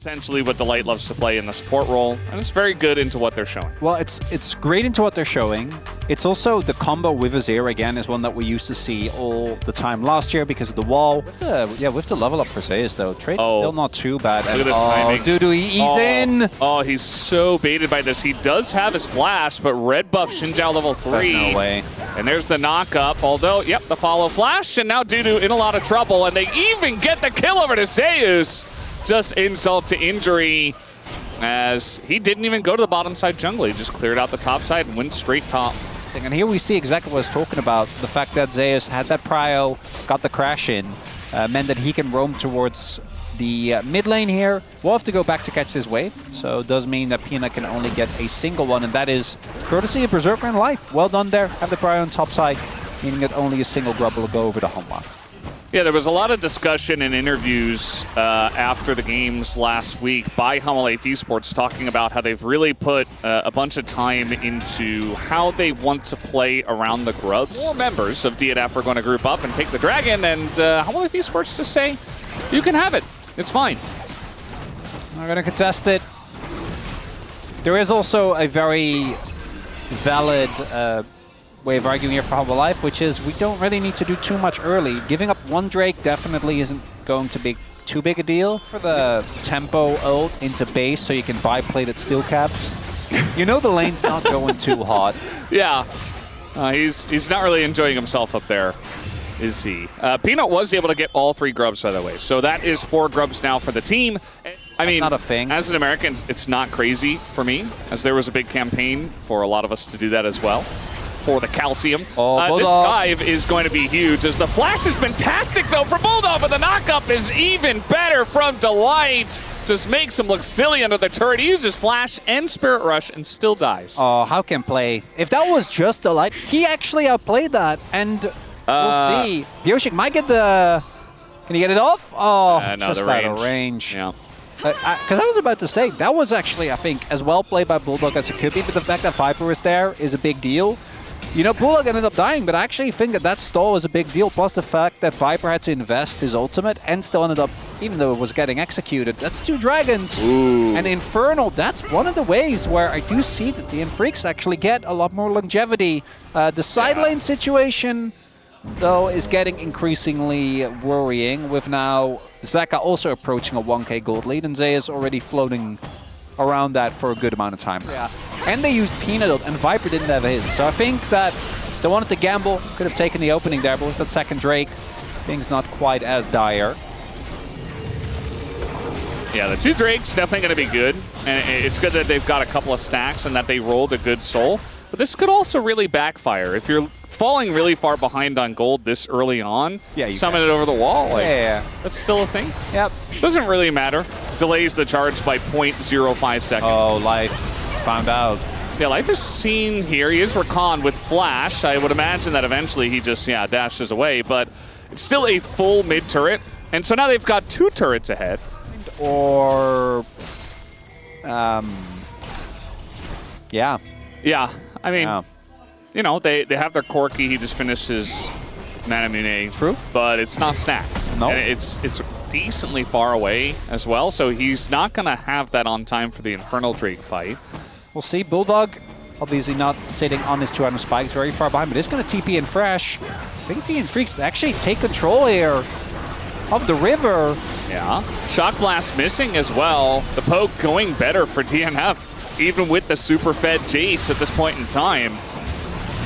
Essentially what Delight loves to play in the support role, and it's very good into what they're showing. Well, it's great into what they're showing. It's also the combo with Azir, again, is one that we used to see all the time last year because of the wall. With the level up for Zeus, though. Trade still not too bad. Look at this timing. Dude, he's in! Oh, he's so baited by this. He does have his flash, but red buff Xinjiao level 3. There's no way. And there's the knock-up, although, yep, the follow flash, and now Dudu in a lot of trouble, and they even get the kill over to Zeus. Just insult to injury, as he didn't even go to the bottom side jungle. He just cleared out the top side and went straight top. And here we see exactly what I was talking about. The fact that Zeus had that prio, got the crash in, meant that he can roam towards the mid lane here. We'll have to go back to catch this wave, so it does mean that Peanut can only get a single one, and that is courtesy of Berserker and Life. Well done there. Have the prio on top side, meaning that only a single grub will go over the Hanwha. Yeah, there was a lot of discussion and interviews after the games last week by Hanwha Life Esports talking about how they've really put a bunch of time into how they want to play around the grubs. More members of DNF are going to group up and take the dragon, and Hanwha Life Esports just say, you can have it. It's fine. I'm going to contest it. There is also a very valid way of arguing here for Hanwha Life, which is we don't really need to do too much early. Giving up one Drake definitely isn't going to be too big a deal. For the tempo ult into base so you can buy plated steel caps, you know the lane's not going too hot. Yeah, he's not really enjoying himself up there, is he? Peanut was able to get all 3 grubs, by the way, so that is 4 grubs now for the team. I mean, not a thing. As an American, it's not crazy for me, as there was a big campaign for a lot of us to do that as well. For the calcium. This dive is going to be huge, as the flash is fantastic though for Bulldog, but the knockup is even better from Delight. Just makes him look silly under the turret. He uses flash and Spirit Rush and still dies. Oh, how can play? If that was just Delight, he actually outplayed that, and we'll see. Yoshik might get the... Can he get it off? Oh, just out of range. Yeah. Because I was about to say, that was actually, I think, as well played by Bulldog as it could be, but the fact that Viper was there is a big deal. You know, Bulldog ended up dying, but I actually think that that stall is a big deal, plus the fact that Viper had to invest his ultimate and still ended up, even though it was getting executed, that's 2 dragons. Ooh. And Infernal, that's one of the ways where I do see that the Freecs actually get a lot more longevity. The side lane situation, though, is getting increasingly worrying, with now Zaka also approaching a 1k gold lead, and Zeus already floating around that for a good amount of time. Yeah. And they used Peanut, and Viper didn't have his. So I think that they wanted to gamble, could have taken the opening there, but with that second Drake, things not quite as dire. Yeah, the 2 Drakes definitely going to be good. And it's good that they've got a couple of stacks and that they rolled a good soul. But this could also really backfire. If you're falling really far behind on gold this early on, summon it over the wall. Like, that's still a thing. Yep. Doesn't really matter. Delays the charge by 0.05 seconds. Oh, Life found out. Yeah, Life is seen here. He is recon with flash. I would imagine that eventually he just, dashes away. But it's still a full mid turret. And so now they've got 2 turrets ahead. Or... yeah. Yeah, I mean... You know, they have their Corki. He just finished his Manamune. True. But it's not stacked. No. And it's decently far away as well, so he's not going to have that on time for the Infernal Drake fight. We'll see. Bulldog, obviously not sitting on his 200 spikes, very far behind, but it's going to TP in fresh. I think the Freecs actually take control here of the river. Yeah. Shock Blast missing as well. The poke going better for DNF, even with the super fed Jace at this point in time.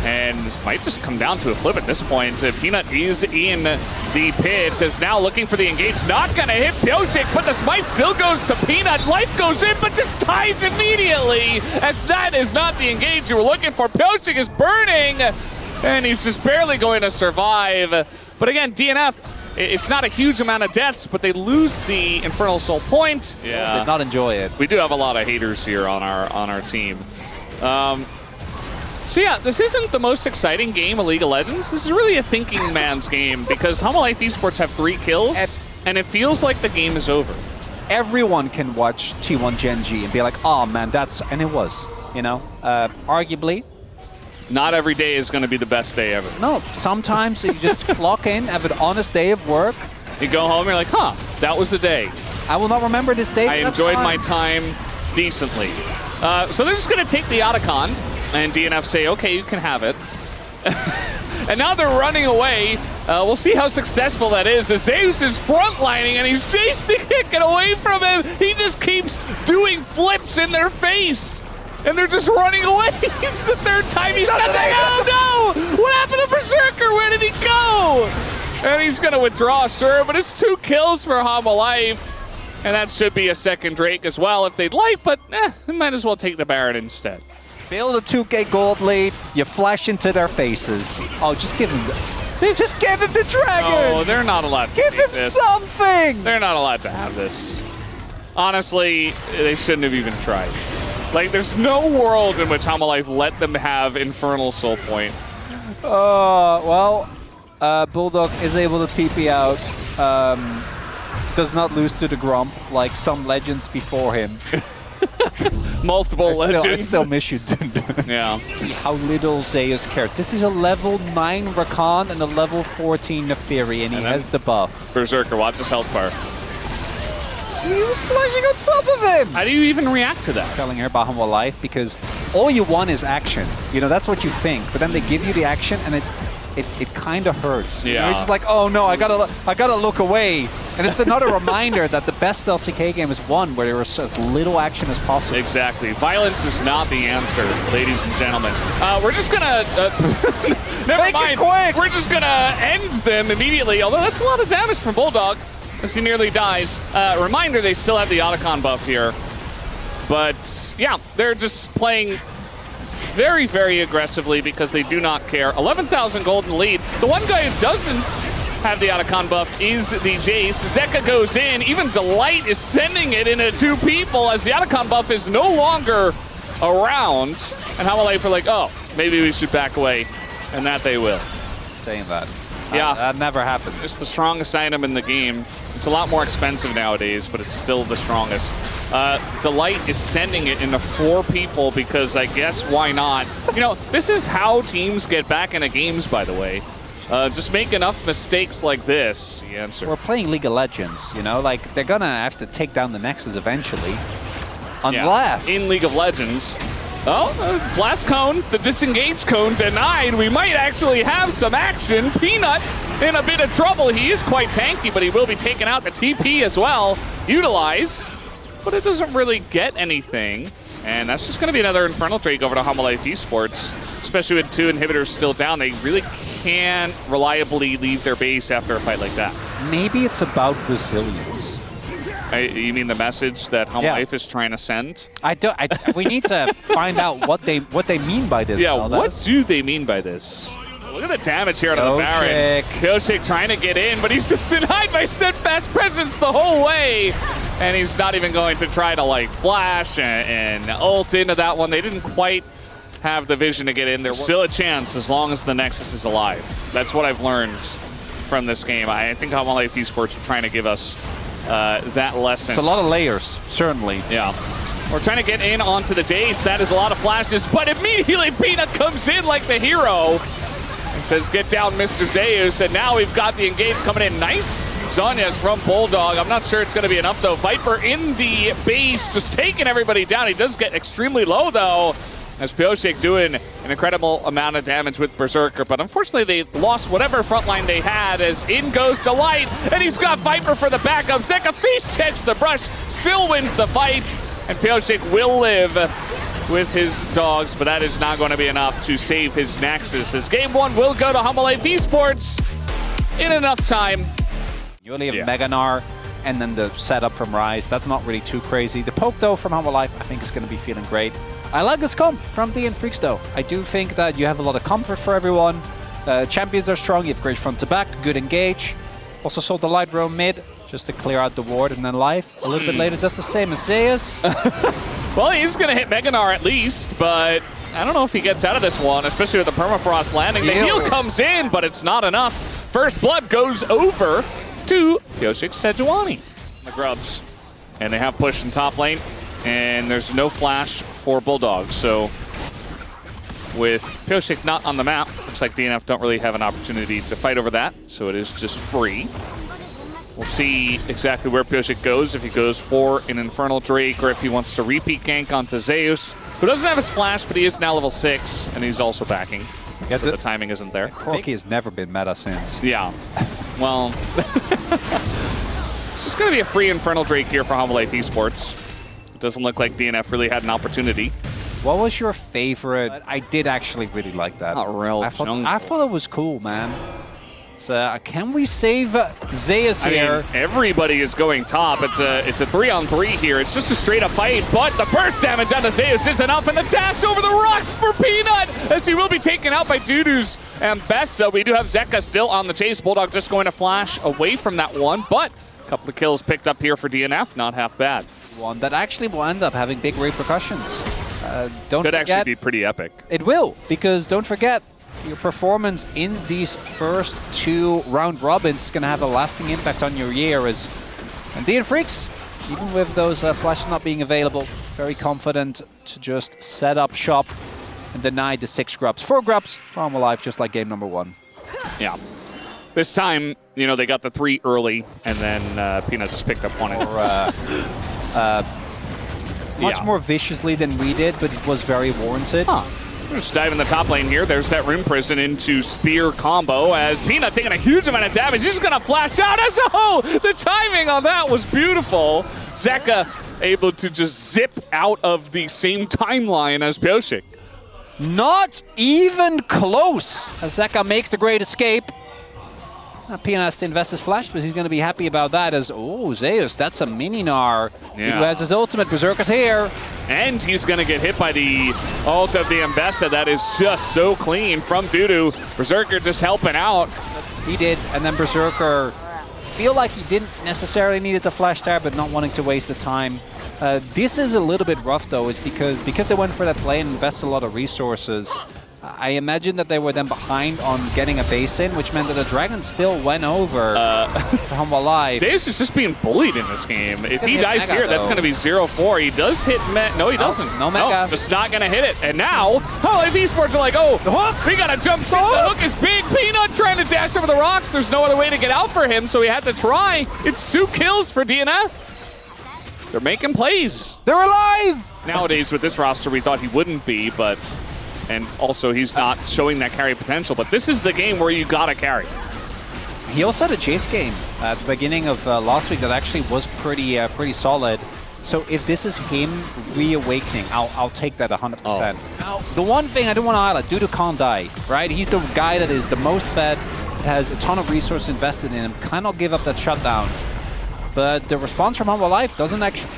And might just come down to a flip at this point. So Peanut is in the pit, is now looking for the engage. Not going to hit Pyosik, but the smite still goes to Peanut. Life goes in, but just dies immediately, as that is not the engage you were looking for. Pyosik is burning, and he's just barely going to survive. But again, DNF, it's not a huge amount of deaths, but they lose the Infernal Soul point. Yeah. Did not enjoy it. We do have a lot of haters here on our team. So yeah, this isn't the most exciting game of League of Legends. This is really a thinking man's game, because Hanwha Life Esports have 3 kills, and it feels like the game is over. Everyone can watch T1 Gen G and be like, oh man, and it was, you know, arguably. Not every day is going to be the best day ever. No, sometimes you just clock in, have an honest day of work. You go home, you're like, huh, that was the day. I will not remember this date. I enjoyed my time decently. So they're just going to take the Otacon, and DNF say, okay, you can have it. And now they're running away. We'll see how successful that is. As Zeus is frontlining, and he's chasing it, get away from him. He just keeps doing flips in their face. And they're just running away. It's the third time he's done that. Oh no! What happened to Berserker? Where did he go? And he's going to withdraw, sure, but it's 2 kills for Hanwha Life. And that should be a second Drake as well if they'd like, but they might as well take the Baron instead. Build a 2K gold lead, you flash into their faces. Oh, just give him just give him the dragon! Oh, they're not allowed to give him this. something! They're not allowed to have this. Honestly, they shouldn't have even tried. Like, there's no world in which Hanwha Life let them have Infernal Soul Point. Well, Bulldog is able to TP out. Does not lose to the Grump like some legends before him. Multiple legends. I still miss you, dude. Yeah. How little Zeus cares. This is a level 9 Rakan and a level 14 Neferi, and he has the buff. Berserker, watch his health bar. He's flashing on top of him! How do you even react to that? Telling her about Hanwha Life, because all you want is action. You know, that's what you think. But then they give you the action, and it kind of hurts. Yeah. You know, it's just like, oh no, I gotta look away. And it's another reminder that the best LCK game is one where there is as little action as possible. Exactly. Violence is not the answer, ladies and gentlemen. We're just gonna never mind. Quick. We're just gonna end them immediately. Although that's a lot of damage from Bulldog as he nearly dies. Reminder: they still have the Otacon buff here, but yeah, they're just playing very, very aggressively because they do not care. 11,000 golden lead. The one guy who doesn't have the Otacon buff is the Jace. Zeka goes in. Even Delight is sending it into 2 people as the Otacon buff is no longer around. And Hanwha Life are like, oh, maybe we should back away. And that they will. Saying that. Yeah. That never happens. It's the strongest item in the game. It's a lot more expensive nowadays, but it's still the strongest. Delight is sending it into 4 people because I guess why not? You know, this is how teams get back into games, by the way. Just make enough mistakes like this, the answer. We're playing League of Legends, you know? Like, they're gonna have to take down the Nexus eventually. Unless... Yeah. In League of Legends. Oh, Blast Cone, the disengage cone denied. We might actually have some action. Peanut in a bit of trouble. He is quite tanky, but he will be taking out the TP as well. Utilized, but it doesn't really get anything. And that's just going to be another Infernal Drake over to Hanwha Life Esports. Especially with 2 inhibitors still down. They really can't reliably leave their base after a fight like that. Maybe it's about resilience. You mean the message that Hanwha Life is trying to send? We need to find out what they mean by this. Yeah, what do they mean by this? Look at the damage here to the Baron. Pioshik trying to get in, but he's just denied by Steadfast Presence the whole way. And he's not even going to try to like flash and ult into that one. They didn't quite have the vision to get in. There's still a chance as long as the Nexus is alive. That's what I've learned from this game. I think Hanwha Life Esports are trying to give us that lesson. It's a lot of layers, certainly. Yeah. We're trying to get in onto the Jace. That is a lot of flashes, but immediately Peanut comes in like the hero and says, get down, Mr. Zeus. And now we've got the engage coming in. Nice Zhonya's from Bulldog. I'm not sure it's going to be enough, though. Viper in the base, just taking everybody down. He does get extremely low, though, as Pioshik doing an incredible amount of damage with Berserker. But unfortunately, they lost whatever front line they had as in goes Delight, and he's got Viper for the backup. Zeka face checks the brush, still wins the fight, and Pioshik will live with his dogs, but that is not going to be enough to save his Nexus, as game 1 will go to Hanwha Life Esports in enough time. You only have Meganar, and then the setup from Rise. That's not really too crazy. The poke, though, from Hanwha Life, I think is going to be feeling great. I like this comp from DN Freecs, though. I do think that you have a lot of comfort for everyone. Champions are strong. You have great front to back, good engage. Also saw the light roam mid, just to clear out the ward, and then Life a little bit later does the same as Zeus. Well, he's going to hit Meganar at least, but I don't know if he gets out of this one, especially with the Permafrost landing. The heal comes in, but it's not enough. First blood goes over to Pioshik Sejuani. The Grubs. And they have push in top lane, and there's no flash for Bulldog. So with Pioshik not on the map, looks like DNF don't really have an opportunity to fight over that, so it is just free We'll see exactly where Pyosik goes, if he goes for an Infernal Drake or if he wants to repeat gank onto Zeus, who doesn't have his flash, but he is now level 6, and he's also backing. So the timing isn't there. Corki has never been meta since. Yeah. Well, it's just going to be a free Infernal Drake here for Hanwha Life Esports. It doesn't look like DNF really had an opportunity. What was your favorite? I did actually really like that. I thought it was cool, man. So can we save Zeus here? I mean, everybody is going top. It's a 3-on-3 here. It's just a straight up fight, but the burst damage on the Zeus is enough, and the dash over the rocks for Peanut, as he will be taken out by Dudu's and Best. So we do have Zeka still on the chase. Bulldog just going to flash away from that one, but a couple of kills picked up here for DNF. Not half bad. One that actually will end up having big repercussions. Don't Could forget, actually be pretty epic. It will, because don't forget, your performance in these first 2 round robins is going to have a lasting impact on your year. And DN Freecs, even with those flashes not being available, very confident to just set up shop and deny the 6 grubs. 4 grubs for Hanwha Life, just like game number 1. Yeah. This time, you know, they got the 3 early, and then Peanut just picked up 1. Much more viciously than we did, but it was very warranted. Just dive in the top lane here. There's that Rune Prison into Spear combo as Peanut taking a huge amount of damage. He's going to flash out. The timing on that was beautiful. Zeka able to just zip out of the same timeline as Pyosik. Not even close as Zeka makes the great escape. Peanut has to invest his flash, but he's going to be happy about that as, oh, Zeus, that's a mini-Gnar. Who has his ultimate. Berserker's here. And he's going to get hit by the ult of the Ambessa. That is just so clean from Dudu. Berserker just helping out. He did, and then Berserker feel like he didn't necessarily need it to flash there, but not wanting to waste the time. This is a little bit rough, though, is because they went for that play and invested a lot of resources. I imagine that they were then behind on getting a base in, which meant that the Dragon still went over to Hanwha Life. Zeus is just being bullied in this game. If he dies here, that's going to be 0-4. He does hit No, he doesn't. No Mega. Just not going to hit it. And now, Hanwha Life Esports are like, oh, the hook! We got to jump ship. The hook is big. Peanut trying to dash over the rocks. There's no other way to get out for him, so he had to try. It's 2 kills for DNF. They're making plays. They're alive! Nowadays, with this roster, we thought he wouldn't be, but... And also, he's not showing that carry potential. But this is the game where you gotta carry. He also had a chase game at the beginning of last week that actually was pretty solid. So if this is him reawakening, I'll take that 100%. Now, the one thing I do want to highlight, Dudu can't die, right? He's the guy that is the most fed, that has a ton of resources invested in him, cannot give up that shutdown. But the response from Hanwha Life doesn't actually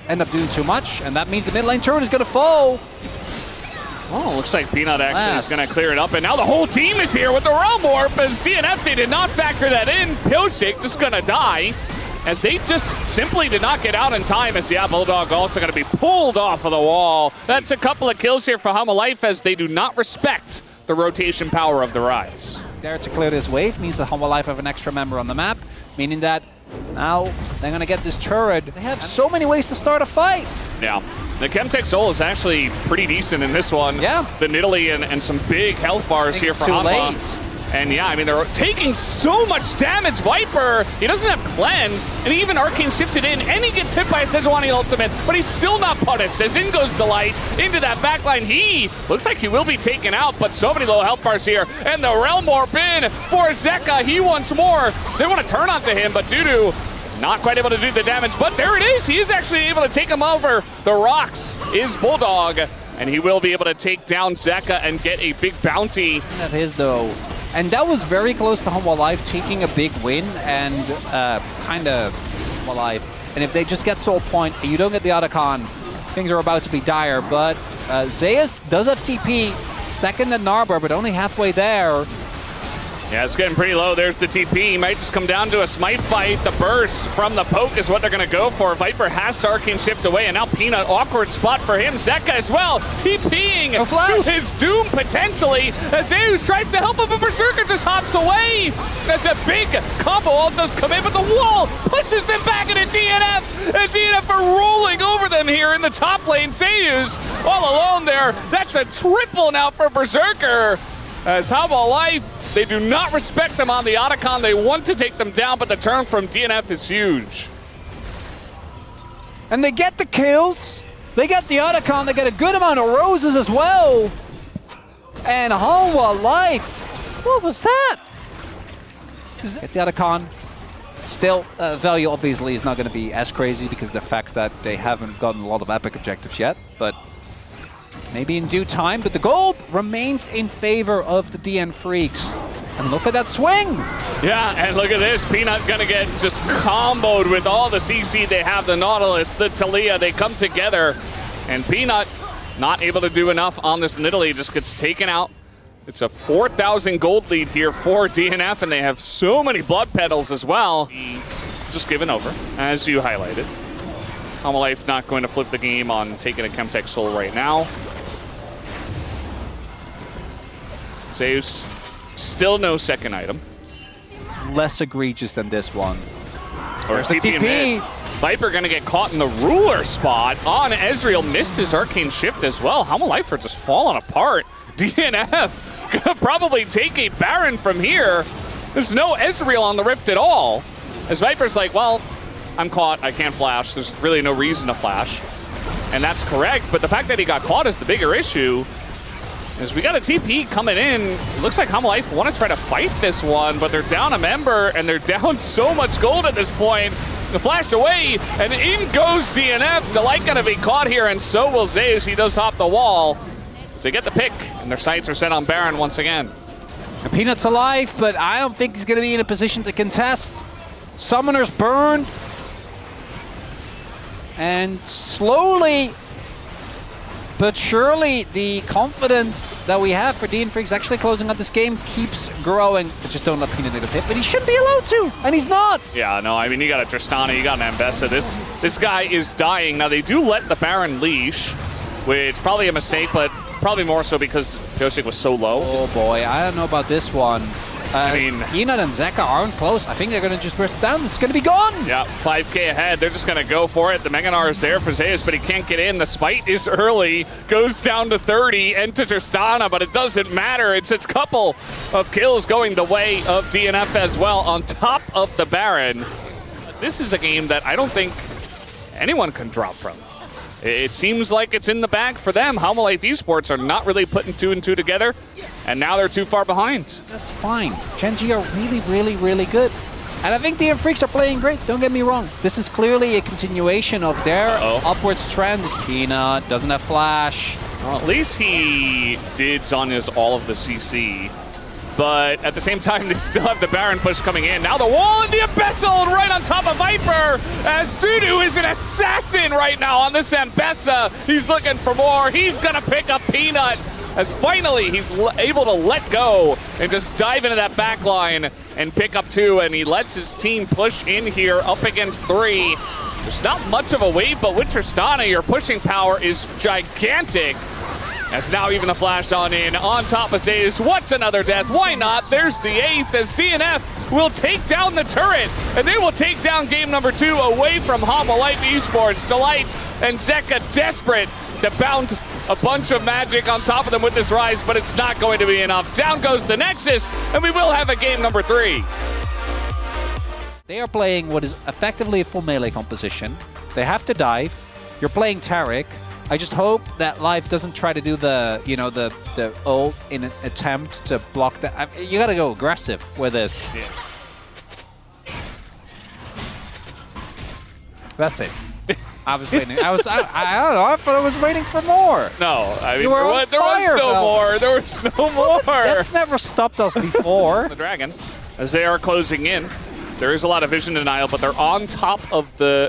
end up doing too much, and that means the mid lane turret is going to fall. Oh, looks like Peanut actually is going to clear it up, and now the whole team is here with the Realm Warp as DNF, they did not factor that in. Pyosik just going to die as they just simply did not get out in time as Bulldog also going to be pulled off of the wall. That's a couple of kills here for Hanwha Life as they do not respect the rotation power of the Rise. There to clear this wave means that Hanwha Life have an extra member on the map, meaning that now they're going to get this turret. They have so many ways to start a fight. Yeah. The Chemtech Soul is actually pretty decent in this one. Yeah. The Nidalee and some big health bars here for Hanwha. And yeah, I mean, they're taking so much damage. Viper, he doesn't have cleanse, and he even arcane shifted in, and he gets hit by a Sejuani ultimate, but he's still not punished. As in goes Delight into that backline. He looks like he will be taken out, but so many low health bars here. And the Realm Warp in for Zeka. He wants more. They want to turn onto him, but Dudu not quite able to do the damage, but there it is. He is actually able to take him over. The rocks is Bulldog, and he will be able to take down Zeka and get a big bounty. Of his, though. And that was very close to Hanwha Life taking a big win and kind of Hanwha Life. And if they just get Soul Point and you don't get the Otacon, things are about to be dire. But Zeus does have TP, stacking the Narber, but only halfway there. Yeah, it's getting pretty low. There's the TP. He might just come down to a smite fight. The burst from the poke is what they're going to go for. Viper has to arcane shift away, and now Peanut, awkward spot for him. Zeka as well, TPing to his doom potentially. As Zeus tries to help him, but Berserker just hops away. As a big combo ult does come in, but the wall pushes them back into DNF. And DNF are rolling over them here in the top lane. Zeus all alone there. That's a triple now for Berserker. As Hanwha Life They do not respect them on the Otacon. They want to take them down, but the turn from DNF is huge. And they get the kills. They get the Otacon. They get a good amount of roses as well. And Hanwha Life. What was that? Get the Otacon. Still, value obviously is not going to be as crazy because of the fact that they haven't gotten a lot of epic objectives yet. But maybe in due time. But the gold remains in favor of the DN Freecs. And look at that swing! Yeah, and look at this. Peanut gonna get just comboed with all the CC. They have the Nautilus, the Talia. They come together. And Peanut not able to do enough on this Nidalee. Just gets taken out. It's a 4,000 gold lead here for DNF, and they have so many blood petals as well. Just given over, as you highlighted. Hanwha Life not going to flip the game on taking a Chemtech Soul right now. Zeus, still no second item. Less egregious than this one. Or TP in mid. Viper gonna get caught in the ruler spot on Ezreal. Missed his Arcane Shift as well. Hanwha Life are just falling apart. DNF gonna probably take a Baron from here. There's no Ezreal on the Rift at all. As Viper's like, well, I'm caught, I can't flash. There's really no reason to flash. And that's correct, but the fact that he got caught is the bigger issue. As we got a TP coming in, it looks like Hanwha Life want to try to fight this one, but they're down a member, and they're down so much gold at this point. The flash away, and in goes DNF. Delight gonna be caught here, and so will Zeus. He does hop the wall. As they get the pick, and their sights are set on Baron once again. And Peanut's alive, but I don't think he's gonna be in a position to contest. Summoner's burned. And slowly, but surely, the confidence that we have for DN Freecs actually closing out this game keeps growing. But just don't let Peanut get a hit, but he should be allowed to, and he's not. Yeah, no, I mean, you got a Tristana, you got an Ambessa. This guy is dying. Now, they do let the Baron leash, which probably a mistake, but probably more so because Joshik was so low. Oh boy, I don't know about this one. I mean, Peanut and Zeka aren't close. I think they're going to just burst down. It's going to be gone. Yeah, 5K ahead. They're just going to go for it. The Meganar is there for Zeus, but he can't get in. The Smite is early. Goes down to 30 and to Tristana, but it doesn't matter. It's a couple of kills going the way of DNF as well on top of the Baron. This is a game that I don't think anyone can drop from. It seems like it's in the bag for them. Hanwha Life Esports are not really putting 2 and 2 together, and now they're too far behind. That's fine. Gen.G are really, really, really good. And I think the Freecs are playing great, don't get me wrong. This is clearly a continuation of their upwards trend. Peanut doesn't have flash. Well, at least he did on his all of the CC. But at the same time, they still have the Baron push coming in. Now the wall and the Ambessa right on top of Viper, as Dudu is an assassin right now on this Ambessa. He's looking for more. He's going to pick up Peanut, as finally he's able to let go and just dive into that back line and pick up 2, and he lets his team push in here up against 3. There's not much of a wave, but with Tristana, your pushing power is gigantic. As now even the flash on in, on top of Zeus. What's another death? Why not? There's the 8th as DNF will take down the turret, and they will take down game number 2 away from Hanwha Life Esports. Delight and Zeka desperate to bound a bunch of magic on top of them with this rise, but it's not going to be enough. Down goes the Nexus, and we will have a game number 3. They are playing what is effectively a full melee composition. They have to dive. You're playing Taric. I just hope that Life doesn't try to do the, you know, the ult in an attempt to block that. You gotta go aggressive with this. Yeah. That's it. I was waiting. I don't know. I thought I was waiting for more. No, I mean, there was no more. There was no more. That's never stopped us before. The Dragon, as they are closing in, there is a lot of vision denial, but they're on top of the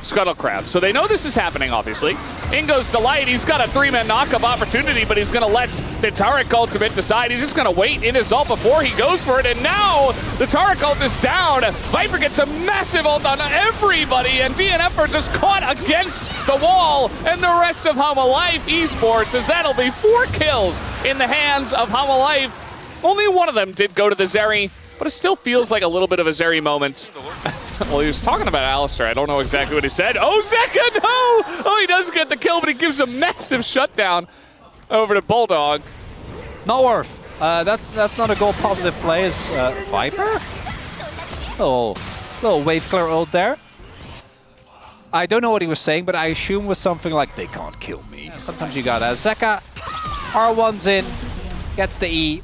Scuttle Crab. So they know this is happening, obviously. In goes Delight. He's got a 3-man knock-up opportunity, but he's going to let the Taric ultimate decide. He's just going to wait in his ult before he goes for it. And now the Taric ult is down. Viper gets a massive ult on everybody, and DNF are just caught against the wall. And the rest of Hanwha Life Esports, as that'll be 4 kills in the hands of Hanwha Life. Only one of them did go to the Zeri, but it still feels like a little bit of a Zeri moment. Well, he was talking about Alistair. I don't know exactly what he said. Oh, Zeka, no! Oh, he does get the kill, but he gives a massive shutdown over to Bulldog. Not worth. That's not a goal positive play. Is Viper? Little wave clear ult there. I don't know what he was saying, but I assume it was something like, they can't kill me. Yeah, sometimes you got Zeka. R1's in, gets the E,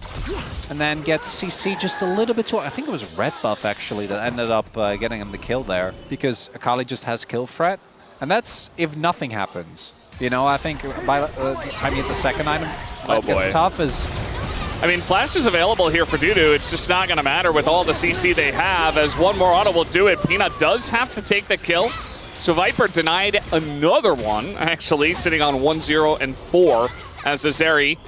and then gets CC just a little bit too. I think it was red buff actually that ended up getting him the kill there, because Akali just has kill threat. And that's if nothing happens. You know, I think by the time you get the second item, it gets tough. I mean, Flash is available here for Dudu. It's just not going to matter with all the CC they have, as one more auto will do it. Peanut does have to take the kill. So Viper denied another one, actually, sitting on 1-0 and 4 as Azeri.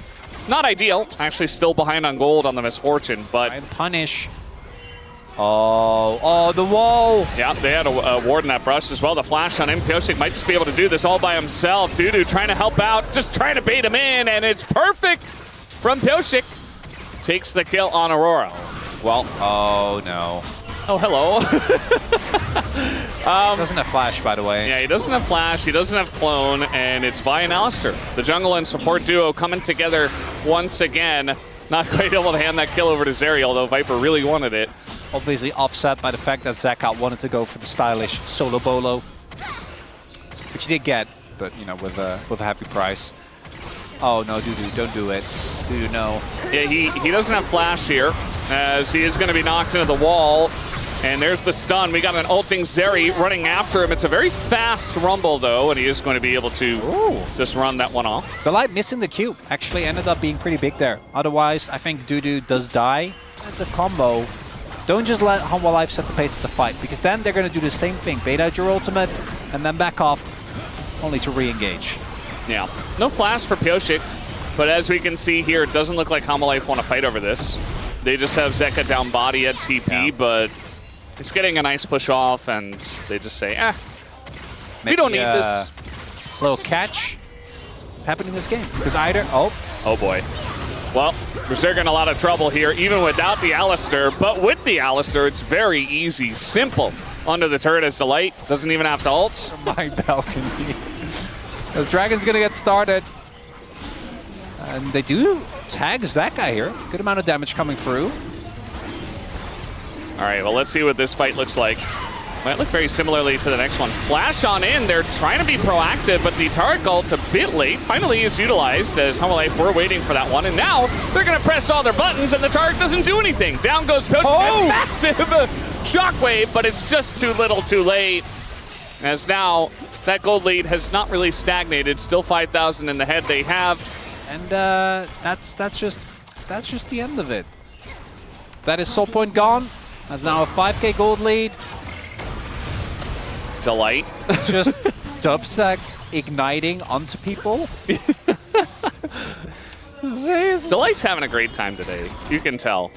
Not ideal, actually still behind on gold on the Misfortune, but... Punish. Oh, the wall! Yeah, they had a ward in that brush as well. The flash on him. Pyosik might just be able to do this all by himself. Dudu trying to help out, just trying to bait him in, and it's perfect from Pyosik. Takes the kill on Aurora. Well, oh no. Oh, hello. Doesn't have flash, by the way. Yeah, he doesn't have flash, he doesn't have clone, and it's Vi and Alistair. The jungle and support duo coming together once again. Not quite able to hand that kill over to Zeri, although Viper really wanted it. Obviously offset by the fact that Zeka wanted to go for the stylish solo bolo, which he did get, but you know, with a happy price. Oh no, Dudu, don't do it. Dudu, no. Yeah, he doesn't have flash here, as he is going to be knocked into the wall. And there's the stun. We got an ulting Zeri running after him. It's a very fast rumble, though, and he is going to be able to just run that one off. The light missing the cube actually ended up being pretty big there. Otherwise, I think Dudu does die. It's a combo. Don't just let Hanwha Life set the pace of the fight, because then they're going to do the same thing. Bait out your ultimate, and then back off, only to re-engage. Yeah, no flash for Pyosik, but as we can see here, it doesn't look like Hanwha Life want to fight over this. They just have Zeka down body at TP, but it's getting a nice push off, and they just say, we don't need this. Little catch happened in this game, because either, oh boy. Well, Berserker in a lot of trouble here, even without the Alistair, but with the Alistair, it's very easy, simple. Under the turret as Delight, doesn't even have to ult. My balcony. As Dragon's gonna get started. And they do tag Zeka here. Good amount of damage coming through. All right, well, let's see what this fight looks like. Might look very similarly to the next one. Flash on in, they're trying to be proactive, but the Taric ult a bit late. Finally is utilized, as Hanwha Life were waiting for that one, and now they're gonna press all their buttons, and the Taric doesn't do anything. Down goes Pyosik, massive shockwave, but it's just too little too late. As now, that gold lead has not really stagnated, still 5,000 in the head they have. And that's just the end of it. That is Soul Point gone. That's now a 5k gold lead. Delight. Just dubstack igniting onto people. Delight's having a great time today. You can tell.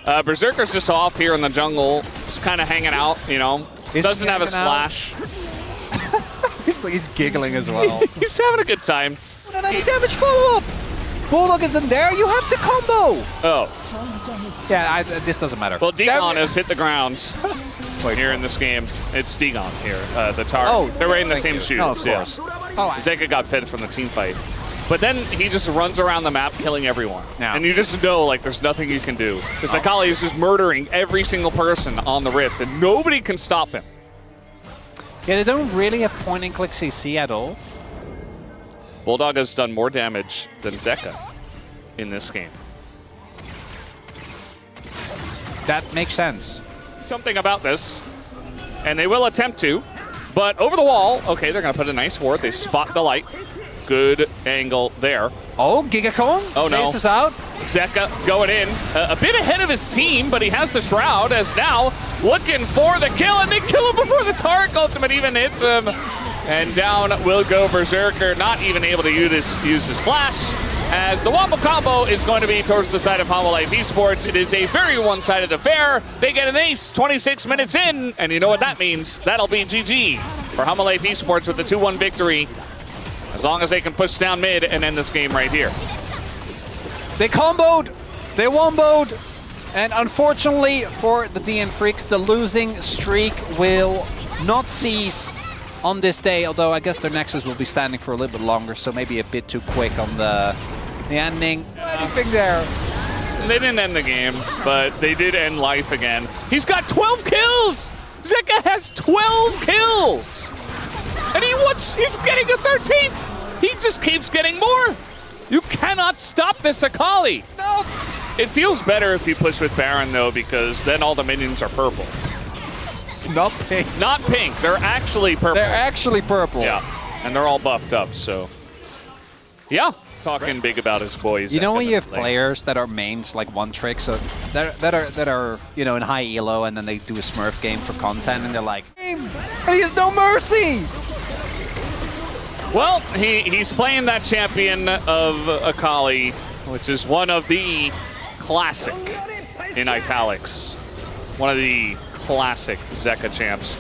Berserker's just off here in the jungle, just kind of hanging out, you know. Doesn't have a splash. He's giggling as well. He's having a good time. Not any damage follow-up. Bulldog isn't there. You have the combo. Oh. Yeah, this doesn't matter. Well, Degon has hit the ground here in this game. It's Degon here, the Tar. Oh, they're wearing the same shoes. Oh, of course. Yeah. Zeka got fed from the team fight. But then he just runs around the map killing everyone. Yeah. And you just know, like, there's nothing you can do. Because Akali is just murdering every single person on the Rift, and nobody can stop him. Yeah, they don't really have point-and-click CC at all. Bulldog has done more damage than Zeka in this game. That makes sense. Something about this, and they will attempt to, but over the wall, okay, they're going to put a nice ward. They spot the light. Good angle there. Oh, Gigacone. Oh, no. Faces out. Zeka going in. A bit ahead of his team, but he has the Shroud, as now looking for the kill, and they kill him before the Taric ultimate even hits him. And down will go Berserker, not even able to use his flash, as the wombo combo is going to be towards the side of Hanwha Life Esports. It is a very one-sided affair. They get an ace 26 minutes in, and you know what that means. That'll be GG for Hanwha Life Esports with the 2-1 victory, as long as they can push down mid and end this game right here. They comboed, they womboed, and unfortunately for the DN Freecs, the losing streak will not cease on this day, although I guess their Nexus will be standing for a little bit longer, so maybe a bit too quick on the ending. Anything there. They didn't end the game, but they did end life again. He's got 12 kills! Zeka has 12 kills! And he's getting a 13th! He just keeps getting more! You cannot stop this Akali! No. It feels better if you push with Baron, though, because then all the minions are purple. Not pink. Not pink, they're actually purple. They're actually purple. Yeah, and they're all buffed up, so... Yeah, talking big about his boys. You know when you have players that are mains like one trick, so that are you know in high elo, and then they do a Smurf game for content, and they're like, he has no mercy. Well, he's playing that champion of Akali, which is one of the classic, in italics, one of the classic Zeka champs.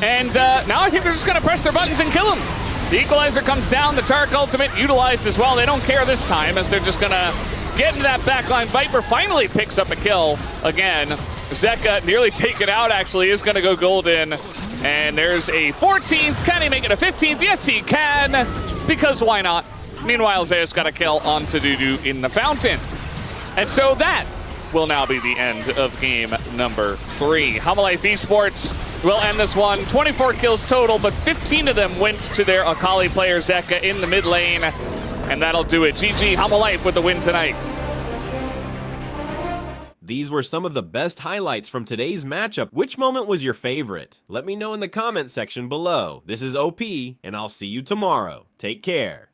And now I think they're just going to press their buttons and kill him. The equalizer comes down, the Tark ultimate utilized as well. They don't care this time, as they're just going to get into that backline. Viper finally picks up a kill again. Zeka, nearly taken out, actually, is going to go golden. And there's a 14th. Can he make it a 15th? Yes, he can, because why not? Meanwhile, Zeus got a kill on Tadudu in the fountain. And so that will now be the end of game number 3. Hanwha Life Esports will end this one. 24 kills total, but 15 of them went to their Akali player Zeka in the mid lane. And that'll do it. GG, Hanwha Life with the win tonight. These were some of the best highlights from today's matchup. Which moment was your favorite? Let me know in the comment section below. This is OP, and I'll see you tomorrow. Take care.